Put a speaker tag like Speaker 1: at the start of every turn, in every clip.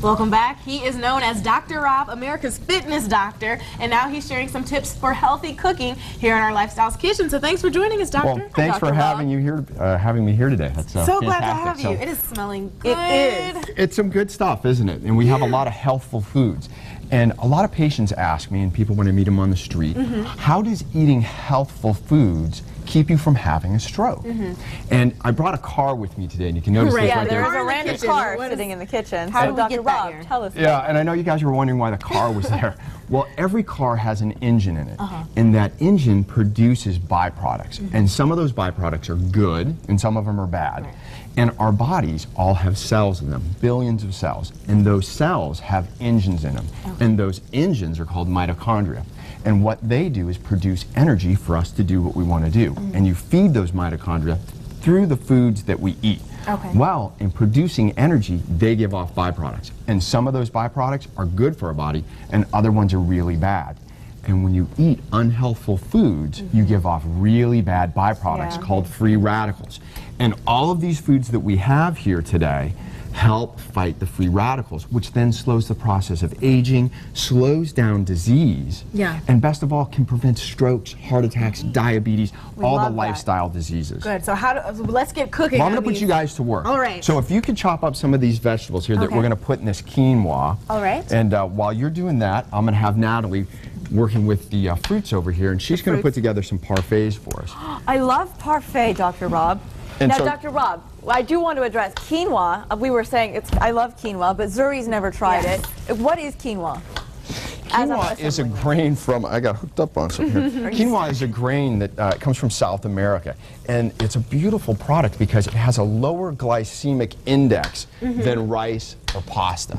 Speaker 1: Welcome back. He is known as Dr. Rob, America's fitness doctor, and now he's sharing some tips for healthy cooking here in our Lifestyles Kitchen. So thanks for joining us, Doctor.
Speaker 2: Well, thanks for having you here, having me here today. That's
Speaker 1: so
Speaker 2: fantastic.
Speaker 1: glad to have you. It is smelling good.
Speaker 3: It is.
Speaker 2: It's some good stuff, isn't it? And we have a lot of healthful foods. And a lot of patients ask me, and people when I meet them on the street, how does eating healthful foods keep you from having a stroke? And I brought a car with me today, and you can notice this right there.
Speaker 3: There's a random car sitting in the kitchen.
Speaker 1: How
Speaker 3: so
Speaker 1: did we
Speaker 3: Dr.
Speaker 1: get that
Speaker 3: Rob,
Speaker 1: here?
Speaker 3: tell us.
Speaker 2: Yeah, and I know you guys were wondering why the car was there. Well, every car has an engine in it, and that engine produces byproducts. And some of those byproducts are good, and some of them are bad. And our bodies all have cells in them, billions of cells. And those cells have engines in them. And those engines are called mitochondria. And what they do is produce energy for us to do what we want to do. And you feed those mitochondria through the foods that we eat. Well, in producing energy, they give off byproducts. And some of those byproducts are good for our body, and other ones are really bad. And when you eat unhealthful foods, you give off really bad byproducts called free radicals. And all of these foods that we have here today help fight the free radicals, which then slows the process of aging, slows down disease, and best of all, can prevent strokes, heart attacks, diabetes, all the lifestyle diseases.
Speaker 1: Good. So let's get cooking.
Speaker 2: Well, I'm going to put you guys to work.
Speaker 1: All right.
Speaker 2: So if you could chop up some of these vegetables here that we're going to put in this quinoa.
Speaker 1: All right.
Speaker 2: And while you're doing that, I'm going to have Natalie working with the fruits over here, and she's going to put together some parfaits for us.
Speaker 3: I love parfait, Dr. Rob.
Speaker 2: And
Speaker 3: now,
Speaker 2: so,
Speaker 3: Dr. Rob, I do want to address quinoa. We were saying I love quinoa, but Zuri's never tried it. What is quinoa?
Speaker 2: Quinoa is a grain from, I got hooked up on something here. Quinoa is a grain that comes from South America. And it's a beautiful product because it has a lower glycemic index than rice or pasta.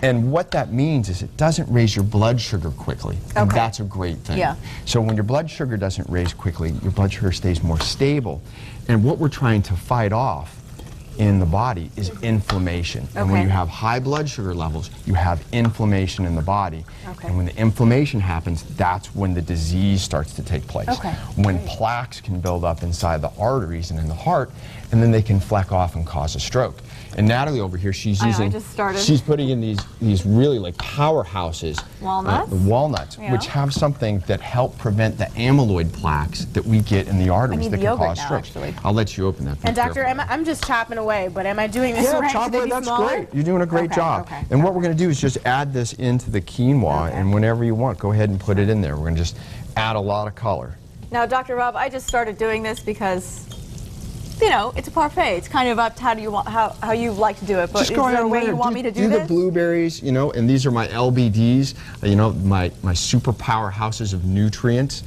Speaker 2: And what that means is it doesn't raise your blood sugar quickly. And that's a great thing. So when your blood sugar doesn't raise quickly, your blood sugar stays more stable. And what we're trying to fight off in the body is inflammation. And when you have high blood sugar levels, you have inflammation in the body. And when the inflammation happens, that's when the disease starts to take place. When plaques can build up inside the arteries and in the heart, and then they can fleck off and cause a stroke. And Natalie over here, she's using, she's putting in these really like powerhouses, walnuts, which have something that help prevent the amyloid plaques that we get in the arteries that can cause strokes. I'll let you open that.
Speaker 1: And Doctor, I'm just chopping away, but am I doing this right?
Speaker 2: Chop away, that's great. You're doing a great job. And what we're going to do is just add this into the quinoa, and whenever you want, go ahead and put it in there. We're going to just add a lot of color.
Speaker 3: Now, Dr. Rob, I just started doing this because, you know, it's a parfait. It's kind of up to how you like to do it. But
Speaker 2: just go ahead and
Speaker 3: way you want me to do this?
Speaker 2: The blueberries, you know, and these are my LBDs, you know, my super powerhouses of nutrients.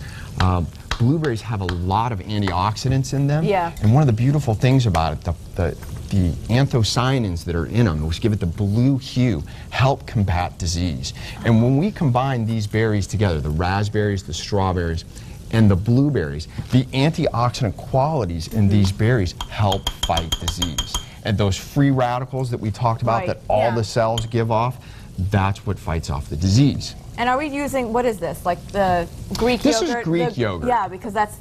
Speaker 2: Blueberries have a lot of antioxidants in them. And one of the beautiful things about it, the anthocyanins that are in them, which give it the blue hue, help combat disease. And when we combine these berries together, the raspberries, the strawberries, and the blueberries, the antioxidant qualities in these berries help fight disease. And those free radicals that we talked about that all the cells give off, that's what fights off the disease.
Speaker 3: And are we using, what is this, like the Greek yogurt?
Speaker 2: This is Greek yogurt.
Speaker 3: Yeah, because that's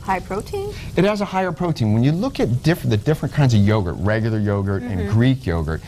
Speaker 3: high protein?
Speaker 2: It has a higher protein. When you look at the different kinds of yogurt, regular yogurt and Greek yogurt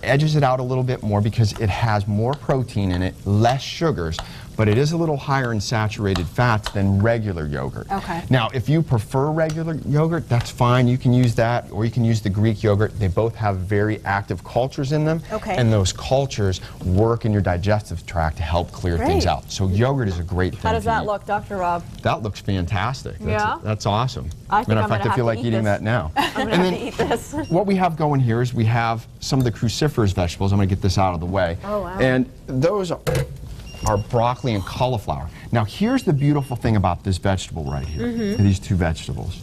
Speaker 2: edges it out a little bit more because it has more protein in it, less sugars, but it is a little higher in saturated fats than regular yogurt. Now, if you prefer regular yogurt, that's fine. You can use that, or you can use the Greek yogurt. They both have very active cultures in them, and those cultures work in your digestive tract to help clear things out. So yogurt is a great thing.
Speaker 3: How does that look, Dr. Rob?
Speaker 2: That looks fantastic. That's awesome.
Speaker 3: Matter
Speaker 2: of fact, I feel like eating that now.
Speaker 3: I'm going to have to eat this.
Speaker 2: What we have going here is we have some of the cruciferous vegetables. I'm going to get this out of the way. And those are broccoli and cauliflower. Now, here's the beautiful thing about this vegetable right here, these two vegetables.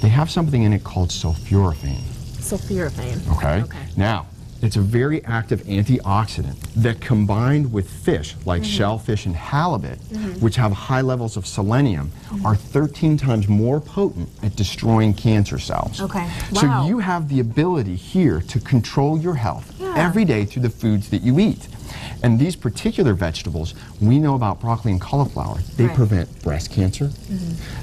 Speaker 2: They have something in it called sulforaphane.
Speaker 1: Sulforaphane.
Speaker 2: Now, it's a very active antioxidant that combined with fish, like shellfish and halibut, which have high levels of selenium, are 13 times more potent at destroying cancer cells. So you have the ability here to control your health every day through the foods that you eat. And these particular vegetables, we know about broccoli and cauliflower, they prevent breast cancer,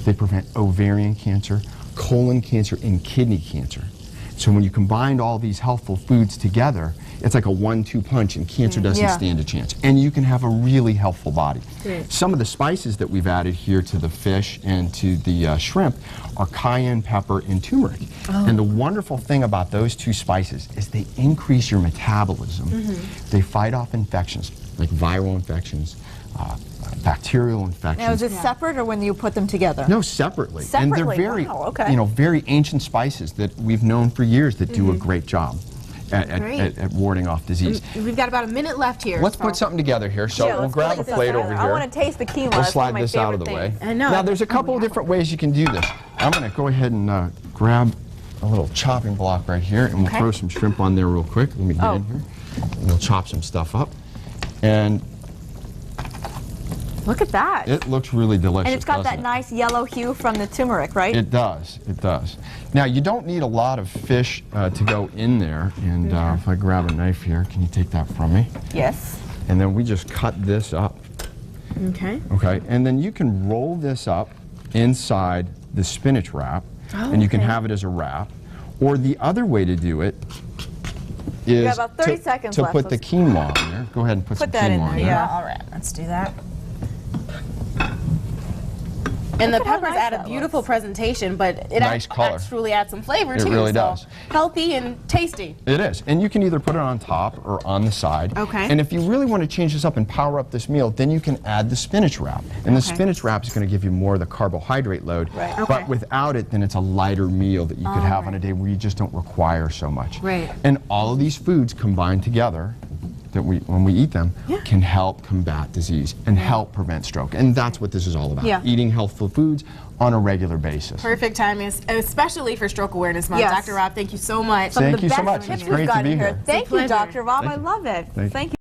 Speaker 2: they prevent ovarian cancer, colon cancer, and kidney cancer. So when you combine all these healthful foods together, it's like a 1-2 punch, and cancer doesn't stand a chance. And you can have a really healthful body.
Speaker 1: Good.
Speaker 2: Some of the spices that we've added here to the fish and to the shrimp are cayenne pepper and turmeric. And the wonderful thing about those two spices is they increase your metabolism. They fight off infections, like viral infections, bacterial infections.
Speaker 3: Now, is it separate or when you put them together?
Speaker 2: No, separately.
Speaker 3: Separately,
Speaker 2: And they're very,
Speaker 3: wow, okay.
Speaker 2: you know, very ancient spices that we've known for years that do a great job at warding off disease.
Speaker 1: We've got about a minute left here.
Speaker 2: Let's put something together here. So
Speaker 3: Yeah,
Speaker 2: we'll
Speaker 3: let's
Speaker 2: grab
Speaker 3: put
Speaker 2: a
Speaker 3: this
Speaker 2: plate
Speaker 3: together.
Speaker 2: over
Speaker 3: I
Speaker 2: here.
Speaker 3: want to taste the quinoa.
Speaker 2: We'll
Speaker 3: It's one
Speaker 2: slide
Speaker 3: of my
Speaker 2: this out of the
Speaker 3: favorite
Speaker 2: way.
Speaker 3: things.
Speaker 1: I know.
Speaker 2: Now, there's a couple of different ways you can do this. I'm going to go ahead and grab a little chopping block right here, and we'll throw some shrimp on there real quick. Let me get in here. And we'll chop some stuff up. And
Speaker 3: Look at that.
Speaker 2: it looks really delicious.
Speaker 3: And it's got that
Speaker 2: doesn't it?
Speaker 3: nice yellow hue from the turmeric, right?
Speaker 2: It does. It does. Now, you don't need a lot of fish to go in there. And if I grab a knife here, can you take that from me?
Speaker 3: Yes.
Speaker 2: And then we just cut this up.
Speaker 1: Okay.
Speaker 2: Okay. And then you can roll this up inside the spinach wrap, and you can have it as a wrap. Or the other way to do it is
Speaker 3: got about 30 seconds
Speaker 2: to
Speaker 3: left.
Speaker 2: put the quinoa in there. Go ahead and put some
Speaker 3: that in
Speaker 2: quinoa
Speaker 3: there,
Speaker 2: in there.
Speaker 3: yeah.
Speaker 1: All right, let's do that. And the
Speaker 3: Look at how
Speaker 1: peppers
Speaker 3: nice
Speaker 1: add a
Speaker 3: that
Speaker 1: beautiful
Speaker 3: looks.
Speaker 1: presentation, but it
Speaker 2: Nice color.
Speaker 1: truly adds some flavor
Speaker 2: It
Speaker 1: too.
Speaker 2: really
Speaker 1: so
Speaker 2: does.
Speaker 1: Healthy and tasty.
Speaker 2: It is. And you can either put it on top or on the side.
Speaker 1: Okay.
Speaker 2: And if you really want to change this up and power up this meal, then you can add the spinach wrap. And the spinach wrap is going to give you more of the carbohydrate load.
Speaker 3: Right.
Speaker 1: Okay.
Speaker 2: But without it, then it's a lighter meal that you could have on a day where you just don't require so much.
Speaker 1: Right.
Speaker 2: And all of these foods combined together, that when we eat them, can help combat disease and help prevent stroke. And that's what this is all about.
Speaker 3: Yeah.
Speaker 2: Eating healthful foods on a regular basis.
Speaker 1: Perfect timing, especially for Stroke Awareness Month.
Speaker 3: Yes.
Speaker 1: Dr. Rob, thank you so much.
Speaker 2: Thank you so
Speaker 3: Best
Speaker 2: much.
Speaker 3: tips
Speaker 2: It's
Speaker 3: we've
Speaker 2: great to
Speaker 3: gotten
Speaker 2: be
Speaker 3: here.
Speaker 2: here.
Speaker 3: Thank you,
Speaker 1: pleasure.
Speaker 3: Dr. Rob.
Speaker 2: Thank
Speaker 3: I
Speaker 2: you.
Speaker 3: love it.
Speaker 2: Thank you.
Speaker 3: Thank you.